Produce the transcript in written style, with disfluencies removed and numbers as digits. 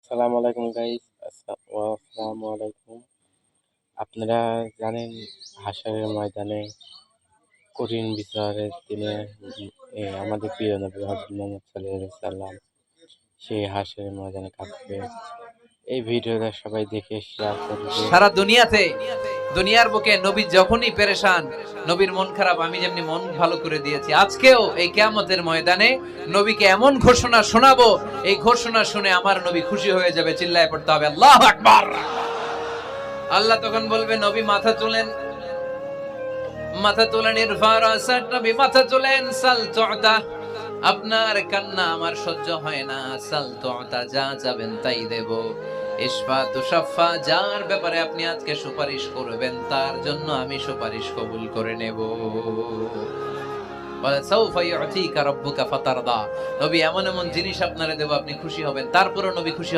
আসসালামু আলাইকুম গাইস। আসসালামু আলাইকুম। আপনারা জানেন হাশরের ময়দানে কঠিন বিচারের দিনে আমাদের প্রিয় নবী হযরত মুহাম্মদ সাল্লাল্লাহু আলাইহি সাল্লাম সেই হাশরের ময়দানে কাঁদবে। এই ভিডিওটা সবাই দেখে শেয়ার করবে। সারা দুনিয়াতে দুনিয়ার বুকে নবী যখনই পেরেশান, নবীর মন খারাপ, আমি যেমনি মন ভালো করে দিয়েছি, আজকেও এই কিয়ামতের ময়দানে নবীকে এমন ঘোষণা শোনাবো, এই ঘোষণা শুনে আমার নবী খুশি হয়ে যাবে। চিল্লায় পড়তে হবে আল্লাহু আকবার। আল্লাহ তখন বলবে, নবী মাথা তোলেন, মাথা তোলেন। ইরফা রাসাক, নবী মাথা তোলেন। সাল তু'তা, আপনার কান্না আমার সহ্য হয় না। সাল তু'তা, যা চাবেন তাই দেব। ইশফা তুশাফা, যার ব্যাপারে আপনি আজকে সুপারিশ করবেন তার জন্য আমি সুপারিশ কবুল করে নেব। বলে সাউফা ইউতিকা রাব্বুকা ফাতারদা, নবী এমন এমন জিনিস আপনারে দেব আপনি খুশি হবেন। তারপরও নবী খুশি